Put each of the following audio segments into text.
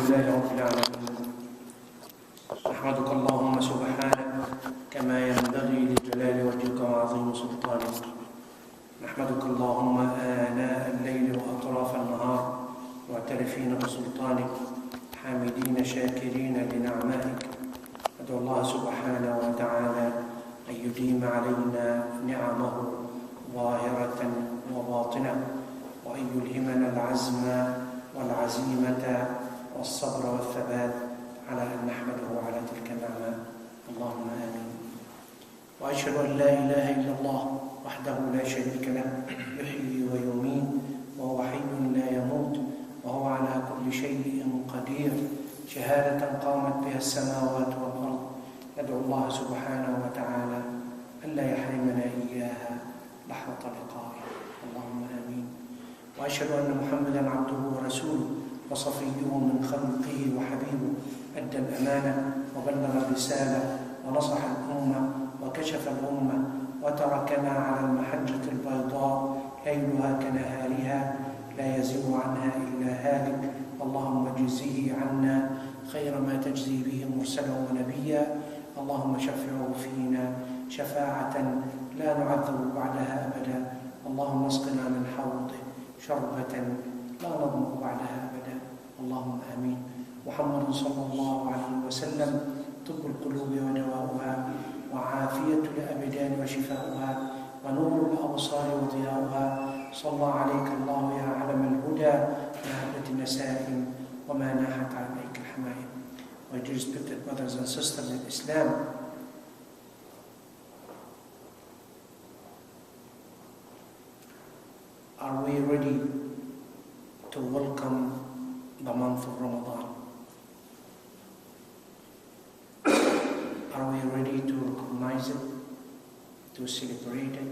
لله رب العالمين. نحمدك اللهم سبحانك كما ينبغي لجلال وجهك وعظيم سلطانك. نحمدك اللهم آناء الليل وأطراف النهار معترفين بسلطانك حامدين شاكرين لنعمائك. ندعو الله سبحانه وتعالى أن يديم علينا نعمه ظاهرة وباطنة، وأن يلهمنا العزم والعزيمة والصبر والثبات على أن نحمده على تلك النعمة. اللهم آمين. وأشهد أن لا إله إلا الله وحده لا شريك له، يحيي ويميت وهو حي لا يموت وهو على كل شيء قدير، شهادة قامت بها السماوات والأرض. ندعو الله سبحانه وتعالى ألا يحرمنا إياها لحظة لقائه. اللهم آمين. وأشهد أن محمدا عبده ورسوله وصفيه من خلقه وحبيبه، أدى الأمانة وبلغ الرسالة ونصح الأمة وكشف الأمة وتركنا على المحجة البيضاء ليلها كنهارها لا يزيغ عنها إلا هالك. اللهم اجزه عنا خير ما تجزي به مرسلا ونبيا. اللهم شفعه فينا شفاعة لا نعذب بعدها أبدا. اللهم اسقنا من حوضه شربة لا نظمأ بعدها أبدا. اللهم آمين. محمد صلى الله عليه وسلم طب القلوب ودواؤها، وعافية الأبدان وشفاؤها، ونور الأبصار وضياؤها. صلى عليك الله يا علم الهدى، يا هبة النسائم وما ناحت عليك الحمائم. My dear respected brothers and sisters in Islam, are we ready to welcome the month of Ramadan? Are we ready to recognize it, to celebrate it,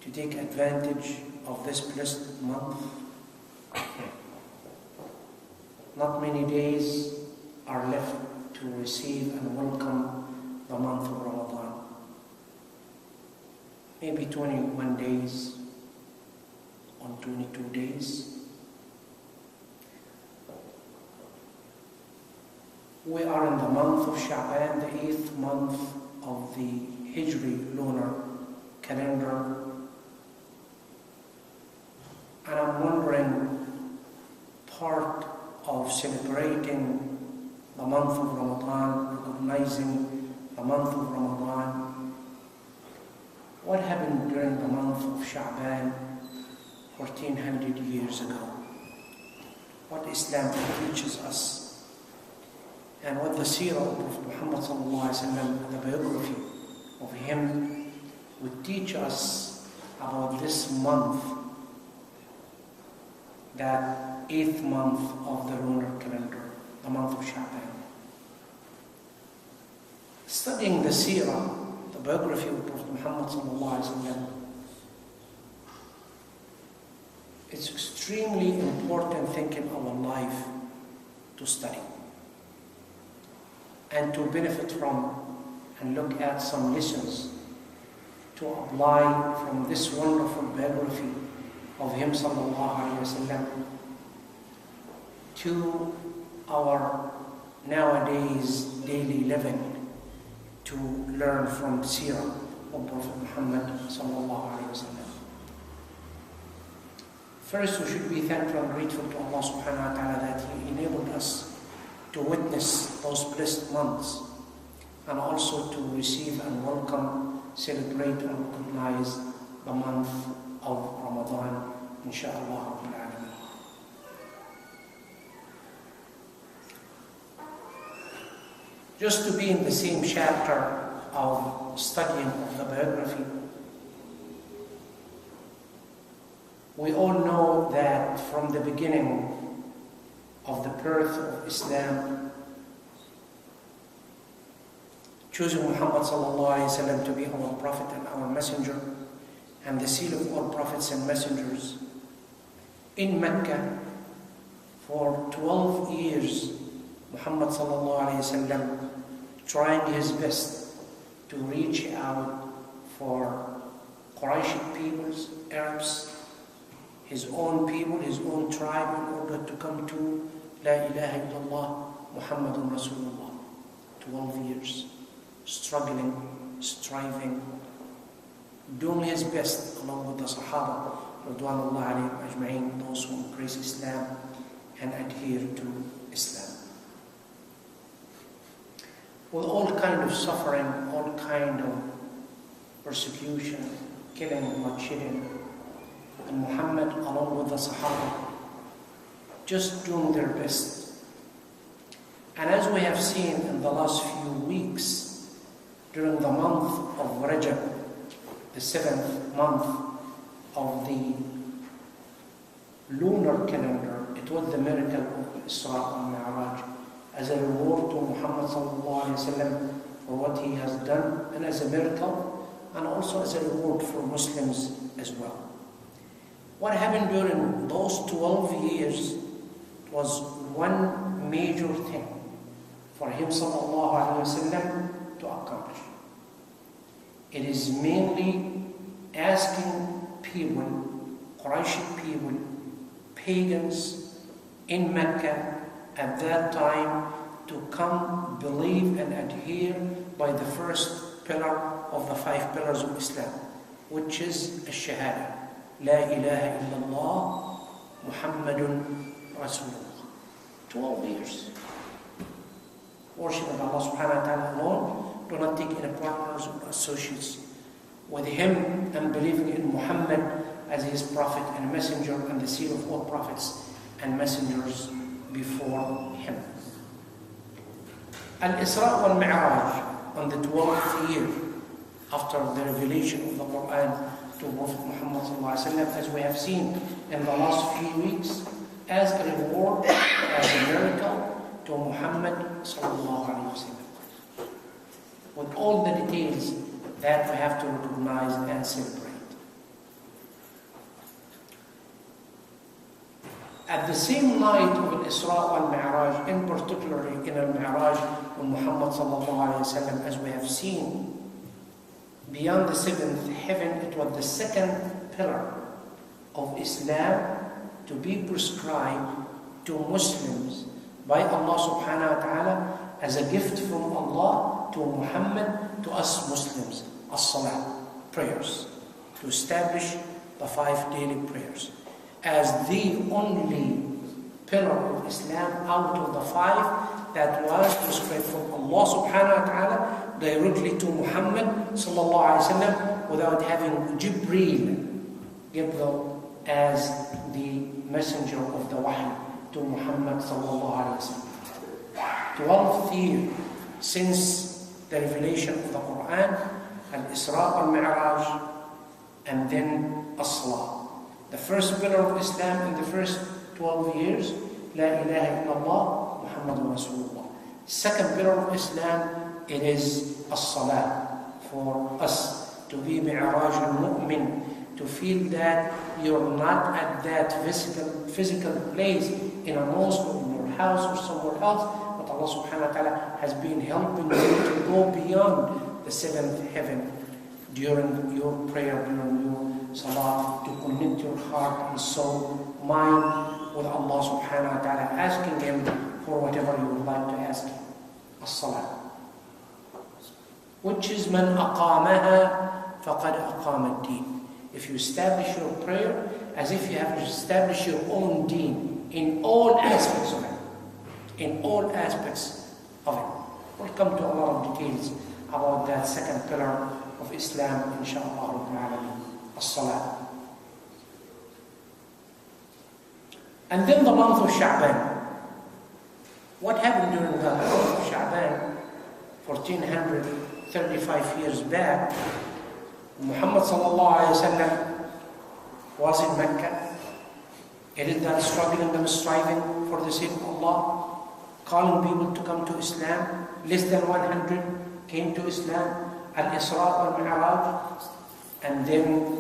to take advantage of this blessed month? Not many days are left to receive and welcome the month of Ramadan. Maybe 21 days or 22 days. We are in the month of Sha'ban, the 8th month of the Hijri lunar calendar. And I'm wondering, part of celebrating the month of Ramadan, recognizing the month of Ramadan, what happened during the month of Sha'ban 1400 years ago? What Islam teaches us, and what the seerah of Prophet Muhammad sallallahu alaihi wasallam, the biography of him, would teach us about this month, that 8th month of the lunar calendar, the month of Sha'ban. Studying the seerah, the biography of Prophet Muhammad sallallahu alaihi wasallam, it's extremely important thing in our life to study and to benefit from and look at some lessons to apply from this wonderful biography of him sallallahu alaihi wasallam to our nowadays daily living, to learn from the seerah of Prophet Muhammad sallallahu alaihi wasallam. First, we should be thankful and grateful to Allah subhanahu wa ta'ala that He enabled us to witness those blessed months, and also to receive and welcome, celebrate and recognize the month of Ramadan, inshaAllah. Just to be in the same chapter of studying of the biography, we all know that from the beginning of the birth of Islam, choosing Muhammad sallallahu alaihi wasallam to be our prophet and our messenger, and the seal of all prophets and messengers, in Mecca for 12 years, Muhammad sallallahu alaihi wasallam trying his best to reach out for Quraysh peoples, Arabs, his own people, his own tribe, in order to come to La ilaha illallah Muhammadun Rasulullah. 12 years, struggling, striving, doing his best along with the Sahaba, Radwanullah alayhim ajma'in, those who embrace Islam and adhere to Islam. With all kind of suffering, all kind of persecution, killing, bloodshedding, and Muhammad along with the Sahaba just doing their best. And as we have seen in the last few weeks, during the month of Rajab, the 7th month of the lunar calendar, it was the miracle of Isra and Mi'raj, as a reward to Muhammad sallallahu alaihi wasallam for what he has done, and as a miracle, and also as a reward for Muslims as well. What happened during those 12 years was one major thing for him sallallahu alaihi wasallam to accomplish. It is mainly asking people, Quraysh people, pagans in Mecca at that time, to come believe and adhere by the first pillar of the 5 pillars of Islam, which is Shahada, La ilaha illallah Muhammadun Rasulullah. 12 years. Worshiping Allah subhanahu wa ta'ala alone, do not take any partners or associates with him, and believing in Muhammad as his prophet and messenger and the seal of all prophets and messengers before him. Al-Isra wal-Mi'raj, on the 12th year after the revelation of the Quran to Prophet Muhammad sallallahu alaihi wasallam, as we have seen in the last few weeks, as a reward, as a miracle to Muhammad sallallahu alaihi wasallam, with all the details that we have to recognize and celebrate. At the same night of Al-Isra wal-Mi'raj, in particular in Al-Mi'raj when Muhammad sallallahu alaihi wasallam, as we have seen, beyond the 7th heaven, it was the 2nd pillar of Islam to be prescribed to Muslims by Allah subhanahu wa ta'ala as a gift from Allah to Muhammad, to us Muslims, as-salah, prayers, to establish the 5 daily prayers as the only pillar of Islam out of the 5 that was prescribed from Allah subhanahu wa ta'ala directly to Muhammad sallallahu alaihi wasallam, without having Jibreel as the messenger of the wahy to Muhammad sallallahu alaihi wasallam. 12th year since the revelation of the Quran, Al-Isra wal-Mi'raj, and then As-Salah. The first pillar of Islam in the first 12 years, La ilaha illallah Muhammadun Rasulullah. Second pillar of Islam, it is As-Salah, for us to be Mi'raj al-Mu'min, to feel that you're not at that physical place in a mosque or in your house or somewhere else, but Allah subhanahu wa ta'ala has been helping you to go beyond the 7th heaven during your prayer, during your salah, to connect your heart and soul, mind with Allah subhanahu wa ta'ala, asking him for whatever you would like to ask him. As-salah, which is man aqamaha faqad aqama ad-din. If you establish your prayer as if you have established your own deen in all aspects of it, in all aspects of it. We'll come to a lot of details about that 2nd pillar of Islam, inshaAllah, as-salah. And then the month of Sha'ban. What happened during the month of Sha'ban, 1435 years back? Muhammad sallallahu alaihi wasallam was in Mecca. He did that struggling and striving for the sake of Allah, calling people to come to Islam. Less than 100 came to Islam. Al-Isra wal-Mi'raj, and then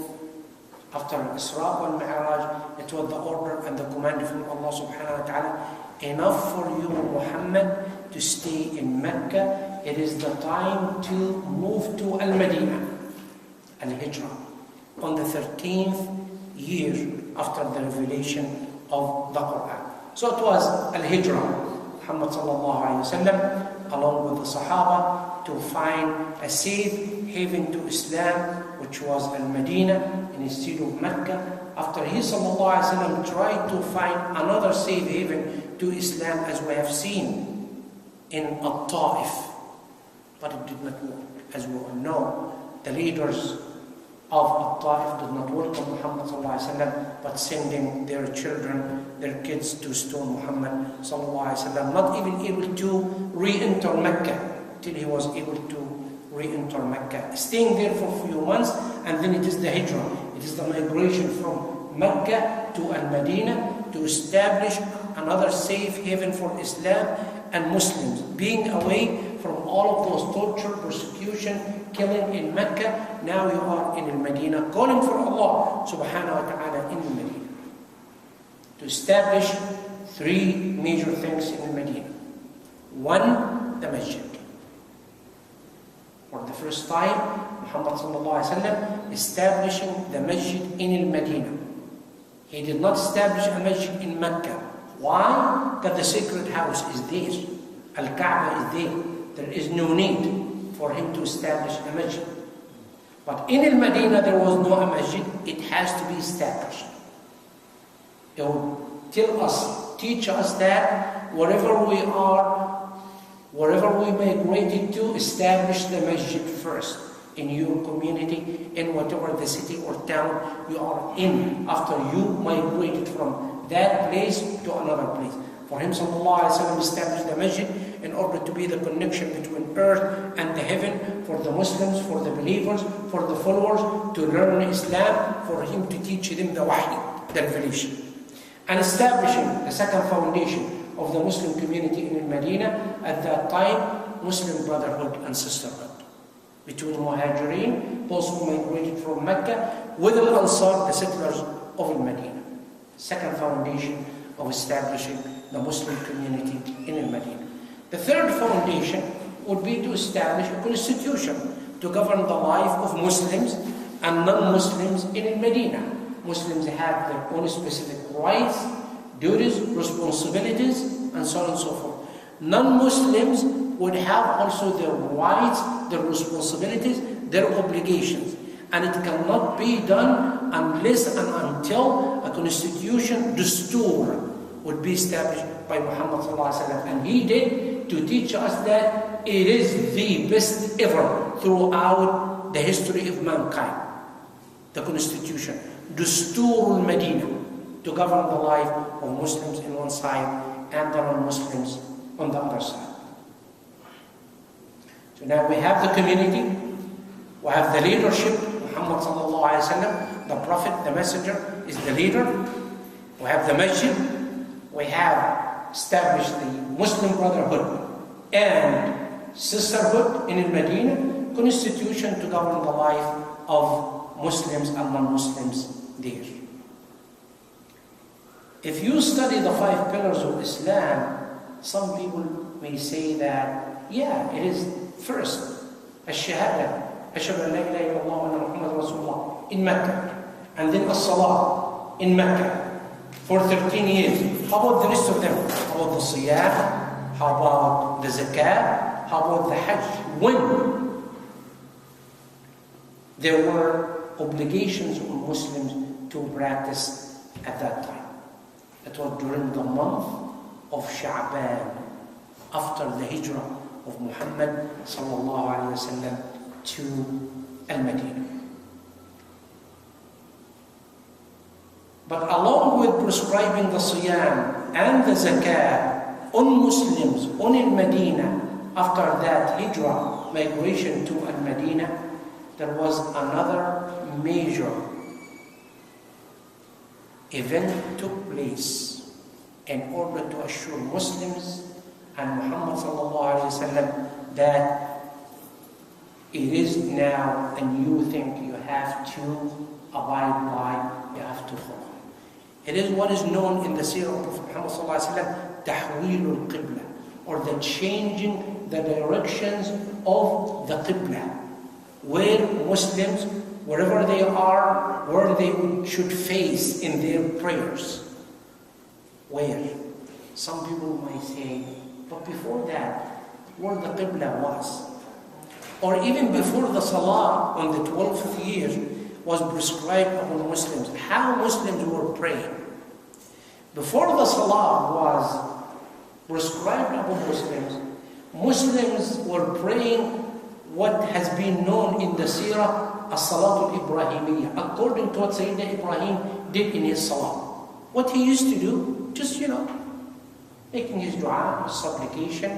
after Al-Isra wal-Mi'raj, it was the order and the command from Allah subhanahu wa ta'ala, enough for you, Muhammad, to stay in Mecca. It is the time to move to Al-Madinah, Al-Hijrah, on the 13th year after the revelation of the Quran. So it was Al-Hijrah. Muhammad sallallahu alayhi wa sallam, along with the Sahaba, to find a safe haven to Islam, which was Al-Madinah, instead of Mecca. After he sallallahu alayhi wa sallam tried to find another safe haven to Islam, as we have seen in Al-Ta'if, but it did not work. As we all know, the leaders of Al-Ta'if did not welcome Muhammad sallallahu alayhi wa sallam, but sending their children, their kids, to stone Muhammad sallallahu alayhi wa sallam, not even able to re-enter Mecca till he was able to re-enter Mecca, staying there for a few months, and then it is the Hijrah. It is the migration from Mecca to Al-Madinah to establish another safe haven for Islam and Muslims, being away from all of those torture, persecution, killing in Mecca. Now you are in Al-Madinah, calling for Allah subhanahu wa ta'ala in Al-Madinah to establish three major things in Al-Madinah. One, the masjid. For the first time, Muhammad sallallahu alayhi wa sallam establishing the masjid in Al-Madinah. He did not establish a masjid in Mecca. Why? Because the sacred house is there. Al-Kaaba is there. There is no need for him to establish a masjid. But in Al-Madinah there was no masjid. It has to be established. It would tell us, teach us that wherever we are, wherever we migrated to, establish the masjid first in your community, in whatever the city or town you are in, after you migrated from that place to another place. For him sallallahu alayhi wa sallam established the masjid in order to be the connection between earth and the heaven for the Muslims, for the believers, for the followers to learn Islam, for him to teach them the wahy, the revelation. And establishing the second foundation of the Muslim community in Medina at that time, Muslim brotherhood and sisterhood between Muhajirin, those who migrated from Mecca, with Al-Ansar, the settlers of Medina. Second foundation of establishing the Muslim community in Medina. The third foundation would be to establish a constitution to govern the life of Muslims and non-Muslims in Medina. Muslims have their own specific rights, duties, responsibilities, and so on and so forth. Non-Muslims would have also their rights, their responsibilities, their obligations. And it cannot be done unless and until a constitution, dastur, would be established by Muhammad sallallahu alaihi wasallam. And he did to teach us that it is the best ever throughout the history of mankind. The constitution, dastur al-Madinah, to govern the life of Muslims on one side and the non-Muslims on the other side. So now we have the community, we have the leadership. Muhammad sallallahu alaihi wasallam, the Prophet, the Messenger, is the leader. We have the masjid. We have established the Muslim brotherhood and sisterhood in Medina, constitution to govern the life of Muslims and non-Muslims there. If you study the 5 pillars of Islam, some people may say that, yeah, it is first, Al-Shahada, Ashhadu an la ilaha illallah wa anna Muhammadan Rasulullah, in Mecca, and then As-Salah in Mecca for 13 years. How about the rest of them? How about the Siyam? How about the Zakat? How about the Hajj? When? There were obligations on Muslims to practice at that time. It was during the month of Sha'ban, after the hijrah of Muhammad sallallahu alaihi wasallam to Al-Madinah. But along with prescribing the Siyam and the Zakat on Muslims on Al-Madinah, after that hijrah, migration to Al-Madinah, there was another major event took place in order to assure Muslims and Muhammad sallallahu alaihi wasallam that it is now a new thing you have to abide by, you have to follow. It is what is known in the seerah of Prophet Muhammad sallallahu alaihi wasallam, tahweel al-Qibla, or the changing the directions of the Qibla, where Muslims, wherever they are, where they should face in their prayers. Where? Some people might say, but before that, where the Qibla was, or even before the Salah on the 12th year was prescribed upon Muslims, how Muslims were praying. Before the Salah was prescribed upon Muslims, Muslims were praying what has been known in the Seerah as Salatul Ibrahimiyya, according to what Sayyidina Ibrahim did in his Salah. What he used to do, just, making his dua, his supplication,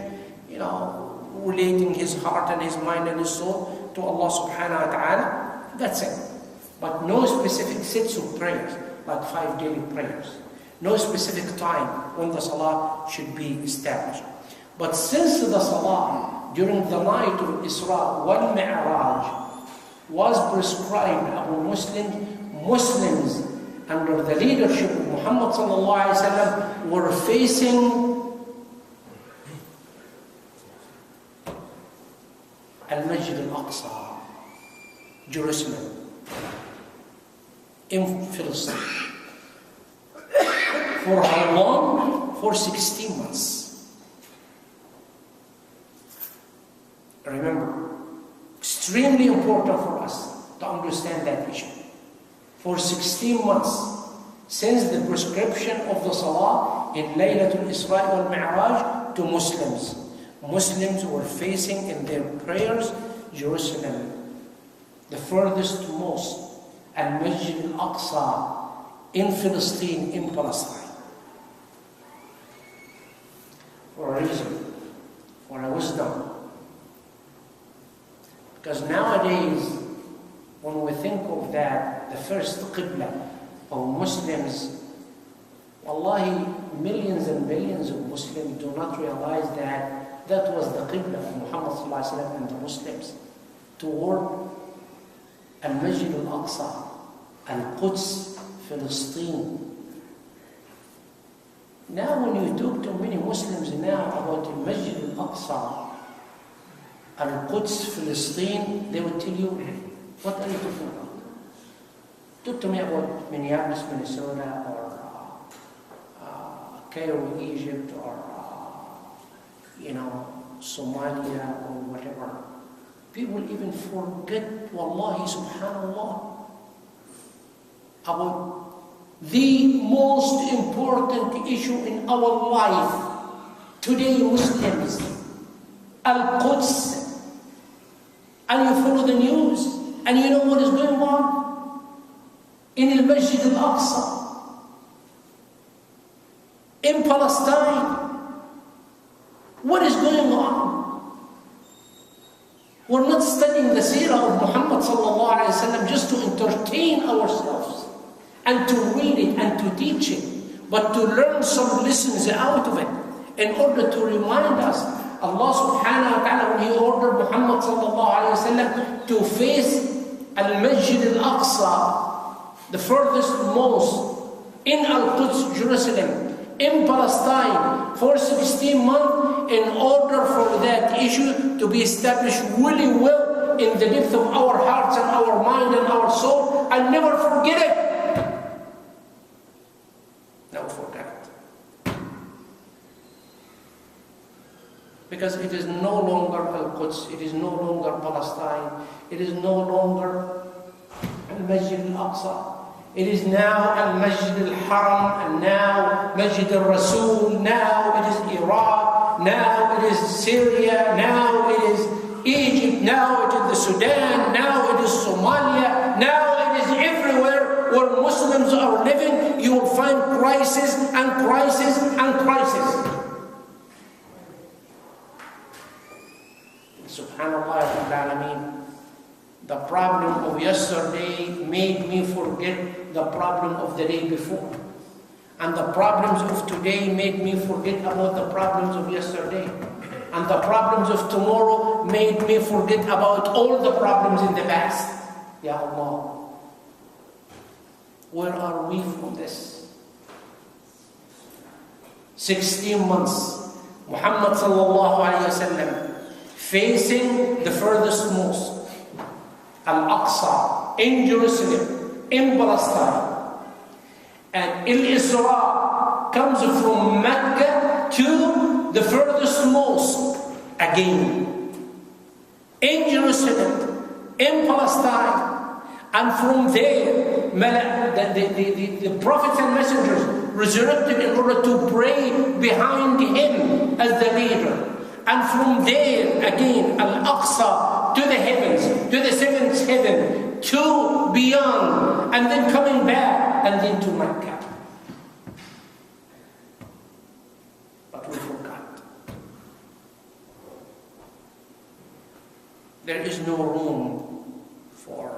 relating his heart and his mind and his soul to Allah subhanahu wa ta'ala. That's it. But no specific sets of prayers, like 5 daily prayers. No specific time when the Salah should be established. But since the Salah during the night of Isra wal Mi'raj was prescribed upon Muslims under the leadership of Muhammad sallallahu alaihi wasallam were facing Al-Masjid Al-Aqsa, Jerusalem, in Palestine. For how long? For 16 months. Remember, extremely important for us to understand that issue. For 16 months, since the prescription of the Salah in Laylatul Isra wal Mi'raj to Muslims. Muslims were facing in their prayers Jerusalem, the furthest mosque, Al-Masjid Al-Aqsa, in Palestine, in Palestine. For a reason, for a wisdom. Because nowadays, when we think of that, the first Qibla of Muslims, wallahi, millions and millions of Muslims do not realize that that was the Qibla of Muhammad sallallahu alaihi wasallam and the Muslims toward Al-Masjid Al-Aqsa, Al-Quds, Palestine. Now when you talk to many Muslims now about Al-Masjid Al-Aqsa, Al-Quds, Palestine, they will tell you, what are you talking about? Talk to me about Minneapolis, Minnesota, or Cairo, Egypt, or Somalia, or whatever. People even forget, wallahi, subhanallah, about the most important issue in our life today, Muslims, Al-Quds. And you follow the news, and you know what is going on in Al-Masjid Al-Aqsa, in Palestine. What is going on? We're not studying the seerah of Muhammad sallallahu alaihi wasallam just to entertain ourselves and to read it and to teach it, but to learn some lessons out of it in order to remind us Allah subhanahu wa ta'ala, when He ordered Muhammad sallallahu alayhi wa sallam to face Al-Masjid Al-Aqsa, the furthest mosque in Al-Quds, Jerusalem, in Palestine, for 16 months, in order for that issue to be established really well in the depth of our hearts and our mind and our soul, and never forget it. Never forget it. Because it is no longer Al-Quds, it is no longer Palestine, it is no longer Al-Masjid Al-Aqsa. It is now Al-Masjid Al-Haram, and now Masjid Al-Rasul, now it is Iraq, now it is Syria, now it is Egypt, now it is the Sudan, now it is Somalia, now it is everywhere where Muslims are living. You will find crisis and crisis and crisis. Subhanallah al-Alameen. The problem of yesterday made me forget the problem of the day before. And the problems of today made me forget about the problems of yesterday. And the problems of tomorrow made me forget about all the problems in the past. Ya Allah, where are we from this? 16 months, Muhammad sallallahu alayhi wa sallam facing the furthest mosque, Al-Aqsa, in Jerusalem, in Palestine. And Al-Isra comes from Mecca to the furthest mosque again in Jerusalem, in Palestine, and from there the prophets and messengers resurrected in order to pray behind him as the leader. And from there again, Al-Aqsa to the heavens, to the seventh heaven, to beyond, and then coming back, and then to Mecca. But we forgot. There is no room for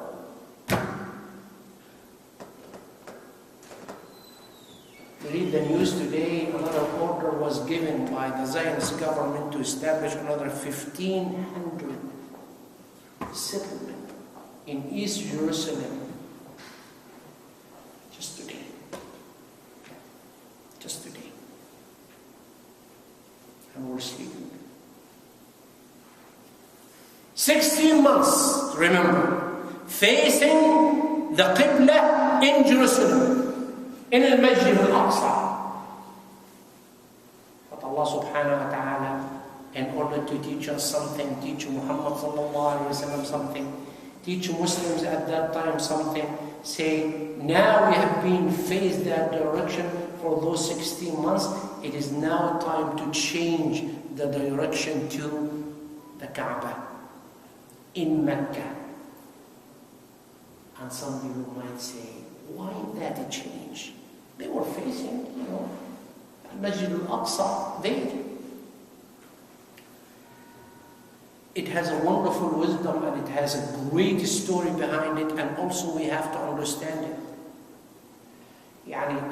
read the news today. Another order was given by the Zionist government to establish another 1,500 settlements in East Jerusalem. Just today. Just today. And we're sleeping. 16 months, remember, facing the Qibla in Jerusalem, in Al-Masjid Al-Aqsa. But Allah subhanahu wa ta'ala, in order to teach us something, teach Muhammad sallallahu alayhi wa sallam something, teach Muslims at that time something, say, now we have been faced that direction for those 16 months, it is now time to change the direction to the Kaaba in Mecca. And some people might say, why that a change? They were facing, Masjid Al-Aqsa there. It has a wonderful wisdom and it has a great story behind it, and also we have to understand it.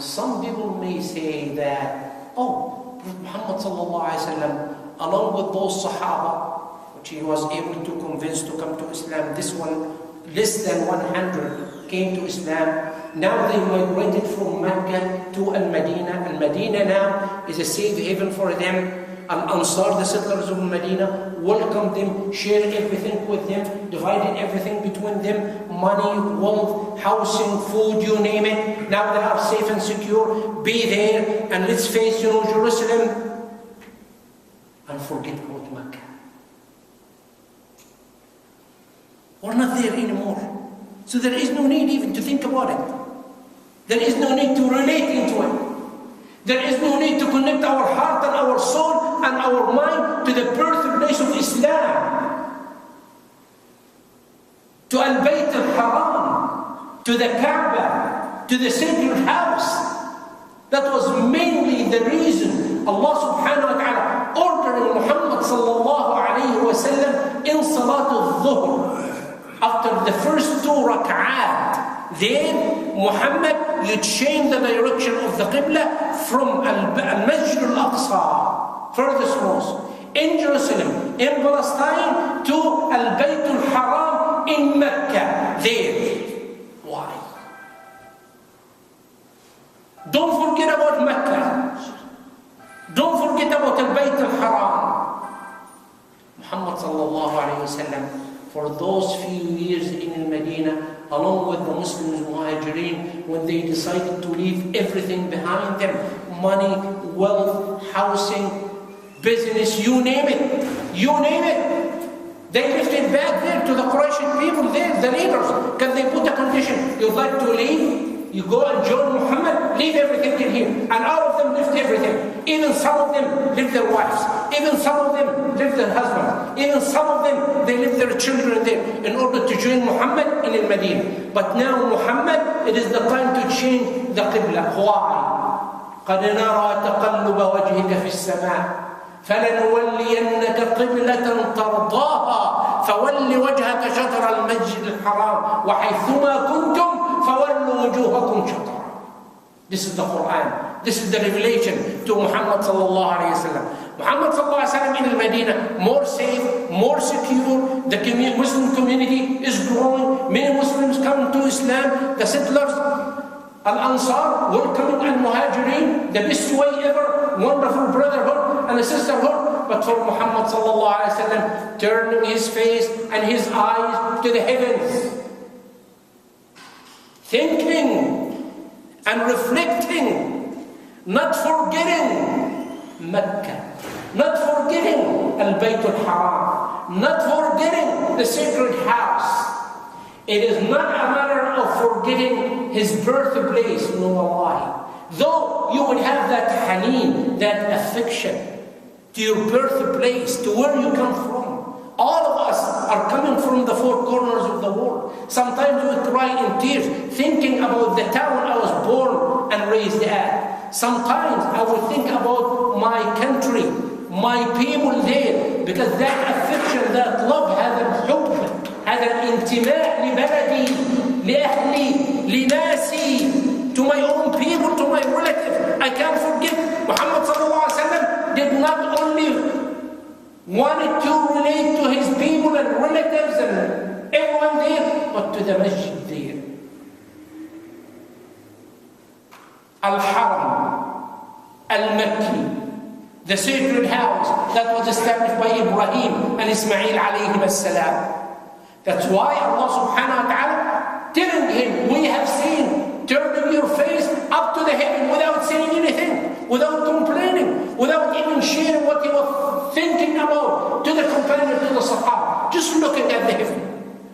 Some people may say that, Prophet Muhammad sallallahu alaihi wasallam, along with those Sahaba, which he was able to convince to come to Islam, this one, less than 100 came to Islam. Now they migrated from Mecca to Al-Madinah. Al-Madinah now is a safe haven for them. Al-Ansar, the settlers of Medina, welcomed them, shared everything with them, divided everything between them, money, wealth, housing, food, you name it. Now they are safe and secure. Be there and let's face, Jerusalem and forget about Mecca. We're not there anymore. So there is no need even to think about it. There is no need to relate into it. There is no need to connect our heart and our soul and our mind to the birthplace of Islam, to Al-Bayt Al-Haram, to the Kaaba, to the sacred house. That was mainly the reason Allah subhanahu wa ta'ala ordered Muhammad sallallahu alayhi wa sallam in Salat al-Dhuhr. After the first 2 rak'at, then Muhammad, you change the direction of the Qibla from Al-Masjid Al-Aqsa, furthest mosque, in Jerusalem, in Palestine, to Al-Bayt Al-Haram in Mecca, there. Why? Don't forget about Mecca. Don't forget about Al-Bayt Al-Haram. Muhammad sallallahu alayhi wa sallam, for those few years in Medina, along with the Muslims, Muhajirin, when they decided to leave everything behind them, money, wealth, housing, business, you name it, they left it back there to the Quraysh people there, the leaders. Can they put a condition? You'd like to leave? You go and join Muhammad, leave everything in here. And all of them left everything. Even some of them left their wives. Even some of them left their husbands. Even some of them, they left their children there in order to join Muhammad in Al-Madinah. But now Muhammad, it is the time to change the Qibla. Why? قَدْ نَرَى تَقَلُّبَ وَجْهِكَ فِي السَّمَاءِ فَلَنُوَلِّيَنَّكَ قِبْلَةً تَرْضَاهَا فَوَلِّ وَجْهَكَ شَطْرَ الْمَسْجِدِ الْحَرَامِ وَحَيْثُمَا كُنْتُمْ فَوَلُّوا وُجُوهَكُمْ شَطْرَهُ. This is the Quran. This is the revelation to Muhammad sallallahu alayhi wa sallam. Muhammad sallallahu alayhi wa sallam in Medina, more safe, more secure. The Muslim community is growing. Many Muslims come to Islam. The settlers, Al-Ansar, welcoming Al-Muhajirin, the best way ever. Wonderful brotherhood and sisterhood. But for Muhammad sallallahu alayhi wa sallam, turning his face and his eyes to the heavens, thinking and reflecting, not forgetting Mecca. Not forgetting Al-Bayt al-Haram. Not forgetting the sacred house. It is not a matter of forgetting his birthplace, no wallahi. Though you would have that haneen, that affection to your birthplace, to where you come from. All of us are coming from the four corners of the world. Sometimes we cry in tears thinking about the town I was born and raised at. Sometimes I would think about my country, my people there, because that affection, that love, هذا الحب, هذا الانتماء لبلدي, لأهلي, لناسي, to my own people, to my relatives. I can't forget Muhammad sallallahu alaihi wasallam did not only wanted to relate to his people and relatives and everyone there, but to the masjid there. Al-Haram, Al-Makki, the sacred house that was established by Ibrahim and Ismail alayhim as-salam. That's why Allah subhanahu wa ta'ala telling him, we have seen, turning your face up to the heaven without saying anything, without complaining, without even sharing what he was thinking about to the companion, to the Sahaba, just looking at the heaven.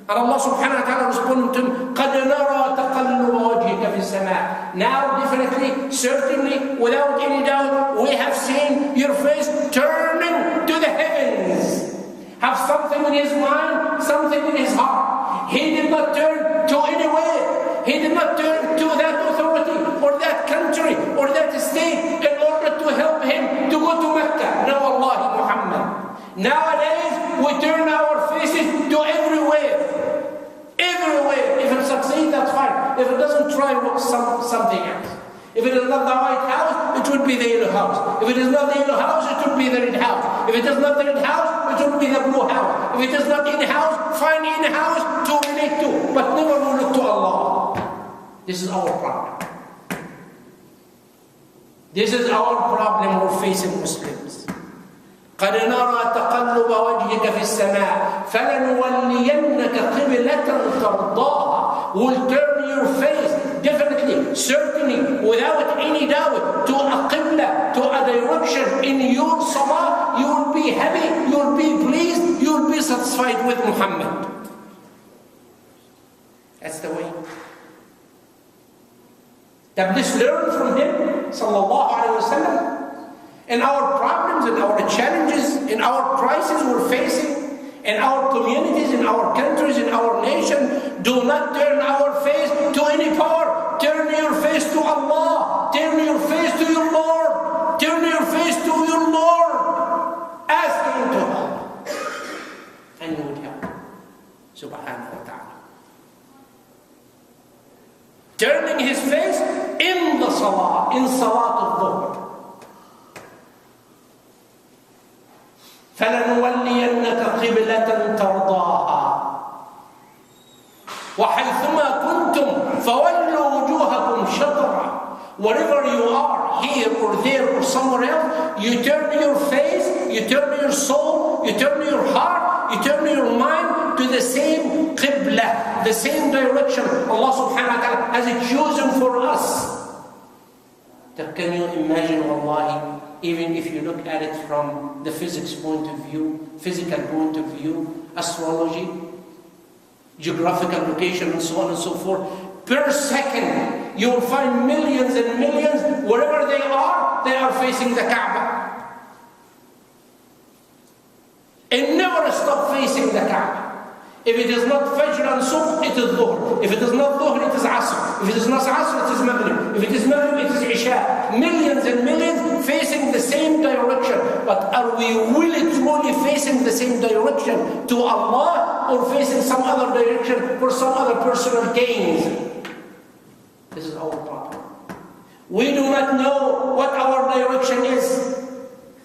And Allah subhanahu wa ta'ala responded to him, قَدْ نَرَى تَقَلُّبَ وَجْهِكَ فِي السَّمَاءِ. Now definitely, certainly, without any doubt, we have seen your face turning to the heavens. Have something in his mind, something in his heart. He did not turn to anywhere. He did not turn to that authority or that country or that state in order to help him to go to Mecca. No, Allah Muhammad. Nowadays, we turn our faces to everywhere. Everywhere. If it succeeds, that's fine. If it doesn't, try something else. If it is not the White House, it would be the Yellow House. If it is not the Yellow House, it would be the Red House. If it is not the Red House, it would be the Blue House. If it is not any house, find any house to relate to, but never relate to Allah. This is our problem. This is our problem we're facing, Muslims. قَدْ نَرَى تَقَلُّبَ وَجْهِكَ فِي السَّمَاءِ فَلَنُوَلِّيَنَّكَ قِبْلَةً تَرْضَاهَا. We'll turn your face, definitely, certainly, without any doubt, to a qibla, to a direction in your salah. You will be happy, you will be pleased, you will be satisfied with Muhammad. That's the way. That this learn from him, sallallahu alayhi wa sallam, in our problems, in our challenges, in our crises we're facing, in our communities, in our countries, in our nation. Do not turn our face to any power. Turn your face to Allah. Turn your face to your Lord. Turn your face to your Lord. Ask Him to help. And He would help. Subhanahu wa ta'ala. Turning His face in the salah, in salat al-dhuhr. فَلَنُوَلِّيَنَّكَ قِبْلَةً تَرْضَاهَا وَحَيْثُمَا كُنْتُمْ فَوَلُّوا وُجُوهَكُمْ شَطْرًا. Wherever you are, here or there or somewhere else, you turn your face, you turn your soul, you turn your heart, you turn your mind to the same Qibla, the same direction Allah subhanahu wa ta'ala has chosen for us. Can you imagine, wallahi, even if you look at it from the physics point of view, physical point of view, astrology, geographical location, and so on and so forth, per second, you will find millions and millions, wherever they are facing the Kaaba. And never stop facing the Kaaba. If it is not Fajr and Subh, it is Dhuhr. If it is not Dhuhr, it is Asr. If it is not Asr, it is Maghrib. If it is Maghrib, it is Isha. Millions and millions facing the same direction. But are we really truly facing the same direction to Allah, or facing some other direction for some other personal gains? This is our problem. We do not know what our direction is.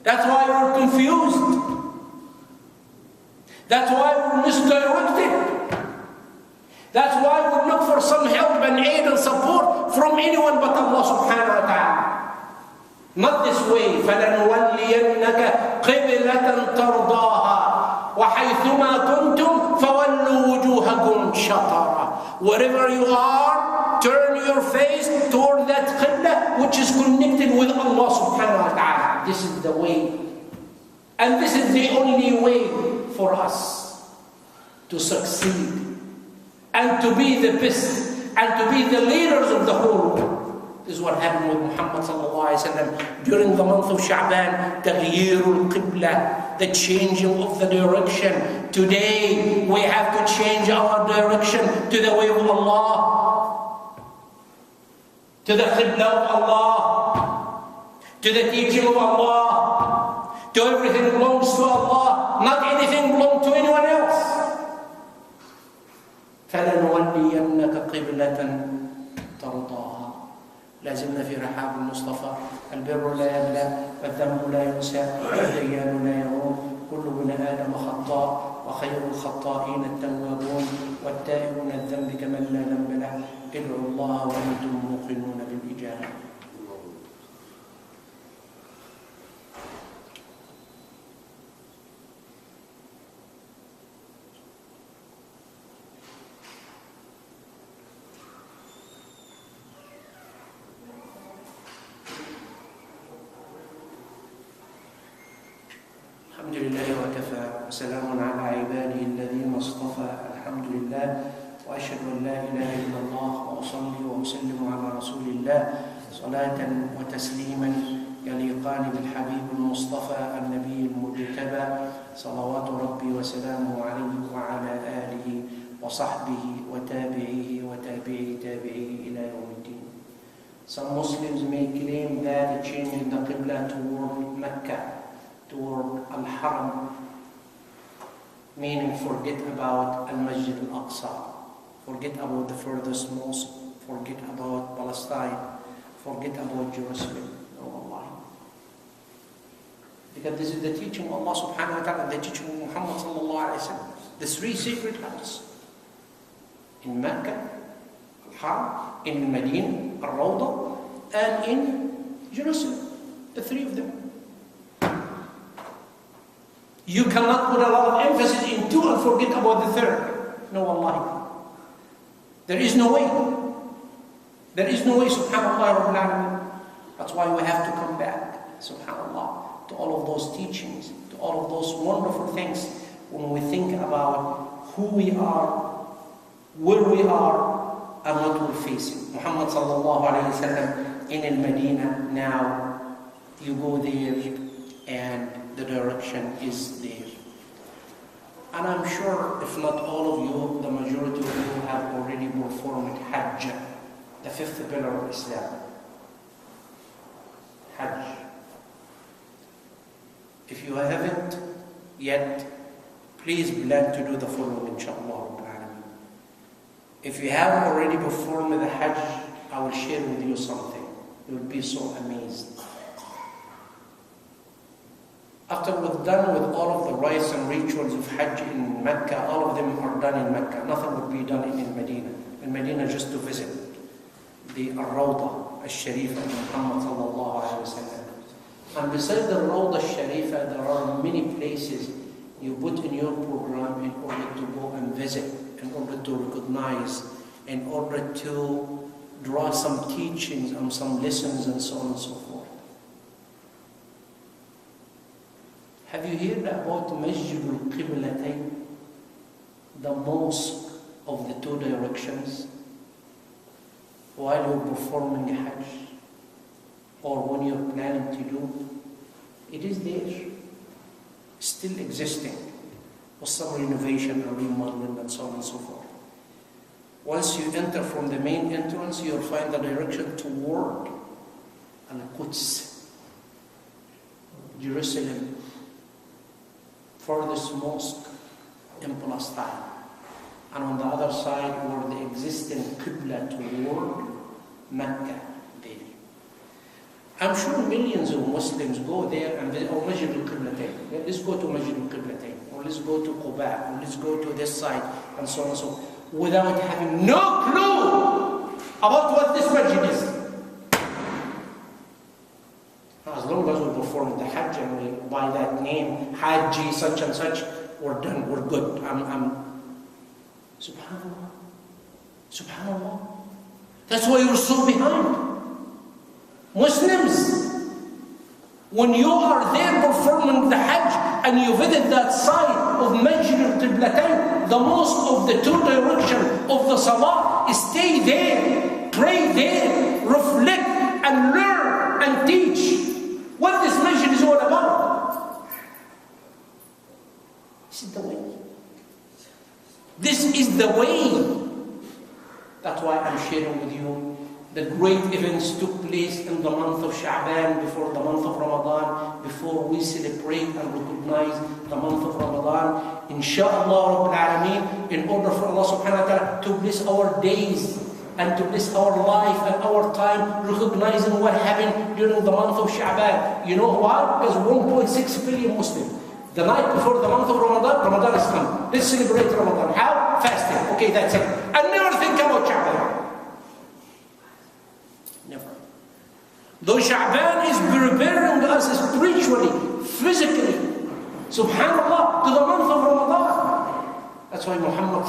That's why we're confused. That's why we're misdirected. That's why we look for some help and aid and support from anyone but Allah subhanahu wa ta'ala. Not this way. فَلَنُوَلِّيَنَّكَ قِبْلَةً تَرْضَاهَا وَحَيْثُمَا كُنْتُمْ فَوَلُّوا وُجُوهَكُمْ شَطْرًا. Wherever you are, turn your face toward that Qibla which is connected with Allah subhanahu wa ta'ala. This is the way. And this is the only way for us to succeed and to be the best and to be the leaders of the whole world. This is what happened with Muhammad sallallahu alaihi wasallam during the month of Sha'ban. Taghyirul Qibla, the changing of the direction. Today we have to change our direction to the way of Allah, to the Qibla of Allah, to the teaching of Allah, to everything belongs to Allah, not anything belongs to anyone else. فَلَنُوَلِّيَنَّكَ قِبْلَةً تَرْضَاهَا. لازلنا في رحاب المصطفى. البر لا يبلى والذنب لا ينسى والديان لا يموت كل ابن آدم خطاء وخير الخطائين التوابون والتائبون الذنب كمن لا ذنب له ادعوا الله وأنتم موقنون بالإجابة. الحمد لله وكفى وسلام على عباده الذين اصطفى. الحمد لله وأشهد أن لا إله إلا الله وأصلي وأسلم على رسول الله صلاة وتسليما يليقان بالحبيب المصطفى النبي المجتبى صلوات ربي وسلامه عليه وعلى آله وصحبه وتابعيه وتابعي تابعيه إلى يوم الدين. Some Muslims may claim that changing the Qibla toward Mecca, toward Al-Haram, meaning forget about Al-Masjid Al-Aqsa, forget about the furthest mosque, forget about Palestine, forget about Jerusalem. No, Allah. Because this is the teaching of Allah subhanahu wa ta'ala, the teaching of Muhammad sallallahu alayhi wa sallam. The three sacred houses in Mecca, Al-Haram, in Medina, Al-Rawda, and in Jerusalem. The three of them. You cannot put a lot of emphasis in two and forget about the third. No, wallahi. There is no way. There is no way, subhanAllah Rabbil Alameen. That's why we have to come back, subhanAllah, to all of those teachings, to all of those wonderful things when we think about who we are, where we are, and what we're facing. Muhammad sallallahu alayhi wa sallam in Al-Madinah now, you go there and the direction is there. And I'm sure, if not all of you, the majority of you have already performed Hajj, the fifth pillar of Islam. Hajj. If you haven't yet, please plan to do the following, inshaAllah. If you have already performed the Hajj, I will share with you something. You will be so amazed. After we're done with all of the rites and rituals of Hajj in Mecca, all of them are done in Mecca. Nothing would be done in Medina. In Medina, just to visit the Rawda al-Sharifa of Muhammad sallallahu alayhi wa sallam. And beside the Rawda al-Sharifa, there are many places you put in your program in order to go and visit, in order to recognize, in order to draw some teachings and some lessons and so on and so forth. Have you heard about Masjid al-Qiblatayn, the mosque of the two directions, while you're performing Hajj or when you're planning to do? It is there, still existing, with some renovation and remodeling and so on and so forth. Once you enter from the main entrance, you'll find the direction toward Al-Quds, Jerusalem, furthest mosque in Palestine. And on the other side were the existing Qibla toward Mecca there. I'm sure millions of Muslims go there and visit, or Masjid al-Qiblatayn. Let's go to Masjid al-Qiblatayn, or let's go to Quba, or let's go to this side, and so on and so on, without having no clue about what this masjid is. As long as we perform the Hajj and we by that name, Hajji such and such, we're done, we're good. Subhanallah. Subhanallah. That's why you're so behind. Muslims, when you are there performing the Hajj and you visit that site of Masjid al-Qiblatain, the mosque of the two directions of the Salah, stay there, pray there, reflect and learn and teach what this masjid is all about. This is the way. This is the way. That's why I'm sharing with you the great events took place in the month of Sha'ban, before the month of Ramadan, before we celebrate and recognize the month of Ramadan. Insha'Allah Rabbil Alameen, in order for Allah subhanahu wa ta'ala to bless our days and to bless our life and our time, recognizing what happened during the month of Sha'ban. You know why? Because 1.6 billion Muslims. The night before the month of Ramadan, Ramadan is coming. Let's celebrate Ramadan. How? Fasting. Okay, that's it. And never think about Sha'ban. Never. Though Sha'ban is preparing us spiritually, physically, subhanAllah, to the month of Ramadan. That's why Muhammad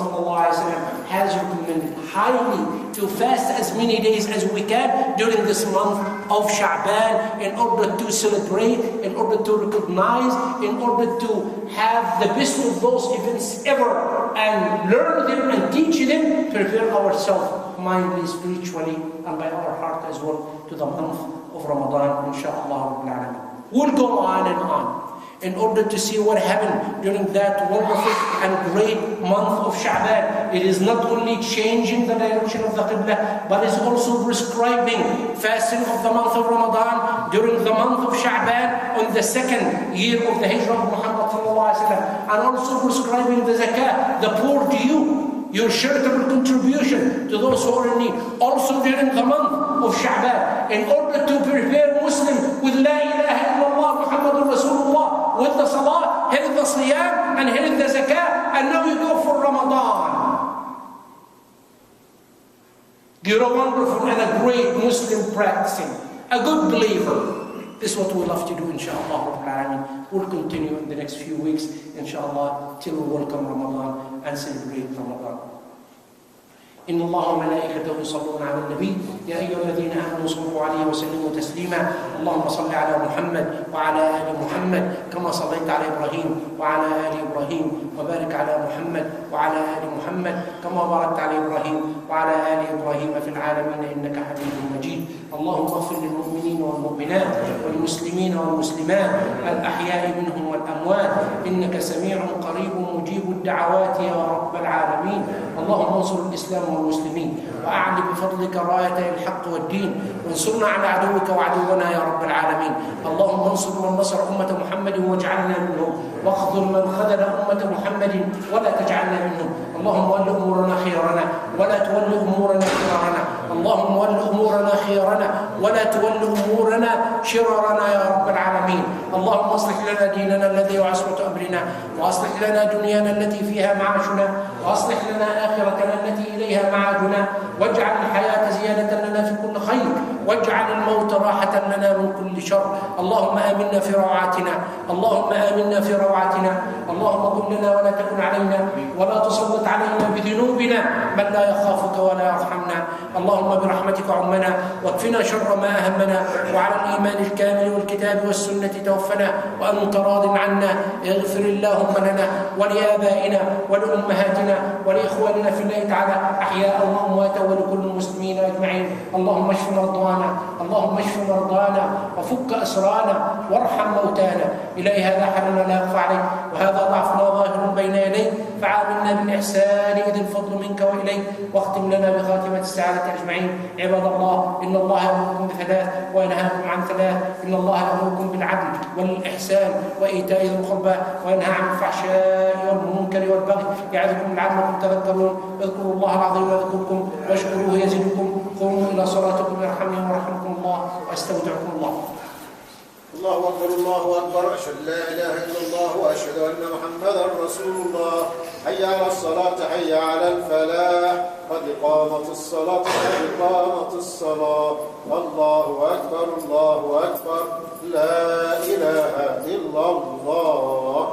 has recommended highly to fast as many days as we can during this month of Sha'ban, in order to celebrate, in order to recognize, in order to have the best of those events ever, and learn them and teach them, prepare ourselves mindly, spiritually, and by our heart as well, to the month of Ramadan, inshaAllah. We'll go on and on in order to see what happened during that wonderful and great month of Sha'ban. It is not only changing the direction of the Qibla, but it's also prescribing fasting of the month of Ramadan during the month of Sha'ban on the second year of the Hijrah of Muhammad and also prescribing the zakah, the poor due, your charitable contribution to those who are in need, also during the month of Sha'ban, in order to prepare Muslims with La ilaha illallah Muhammadur Rasulullah, with the salah, here the siyam, and here the zakah, and now you go for Ramadan. You're a wonderful and a great Muslim practicing, a good believer. This is what we love to do, inshaAllah. We'll continue in the next few weeks, inshaAllah, till we welcome Ramadan and celebrate Ramadan. إن الله وملائكته يصلون على النبي يا أيها الذين آمنوا صلوا عليه وسلموا تسليما اللهم صل على محمد وعلى آل محمد كما صليت على إبراهيم وعلى آل إبراهيم وبارك على محمد وعلى آل محمد كما باركت على إبراهيم وعلى آل إبراهيم في العالمين إنك حميد مجيد اللهم اغفر للمؤمنين والمؤمنات والمسلمين والمسلمات الأحياء منهم والأموات إنك سميع قريب مجيب الدعوات يا رب العالمين اللهم انصر الإسلام والمسلمين وأعلي بفضلك راية الحق والدين وانصرنا على عدوك وعدونا يا رب العالمين اللهم انصر من نصر أمة محمد واجعلنا منهم واخذل من خذل أمة محمد ولا تجعلنا منهم اللهم ول أمورنا خيرنا ولا تول أمورنا شرارنا اللهم ول أمورنا خيرنا ولا تول أمورنا شرارنا يا رب العالمين اللهم اصلح لنا ديننا الذي هو عصمة أمرنا واصلح لنا دنيانا التي فيها معاشنا واصلح لنا آخرتنا التي إليها معادنا واجعل الحياة زيادة لنا في كل خير واجعل الموت راحة لنا من كل شر اللهم آمنا في روعاتنا اللهم آمنا في روعاتنا اللهم كن لنا ولا تكن علينا ولا تسلط علينا بذنوبنا من لا يخافك ولا يرحمنا اللهم برحمتك عمنا واكفنا شر ما أهمنا وعلى الإيمان الكامل والكتاب والسنة توفنا وأنت راض عنا اغفر اللهم لنا ولآبائنا ولأمهاتنا ولإخواننا في الله تعالى أحياء وأمواتا ولكل المسلمين أجمعين اللهم اشف مرضانا اللهم اشف مرضانا وفك أسرانا وارحم موتانا إلهي هذا حالنا لا يخفى عليك وهذا ضعفنا ظاهر بين يديك فعاملنا بالإحسان إذ الفضل منك وإليك واختم لنا بخاتمة السعادة أجمعين عباد الله إن الله يأمركم بثلاث وينهاكم عن ثلاث إن الله يأمركم بالعدل والإحسان وإيتاء ذي القربى وينهى عن الفحشاء والمنكر والبغي يعظكم لعلكم تذكرون اذكروا الله العظيم يذكركم واشكروه يزدكم قوموا إلى صلاتكم يرحمني ورحمكم الله واستودعكم الله الله أكبر الله أكبر أشهد لا إله إلا الله وأشهد أن محمدا رسول الله حي على الصلاة حي على الفلاح قد قامت الصلاة قد قامت الصلاة الله أكبر لا إله إلا الله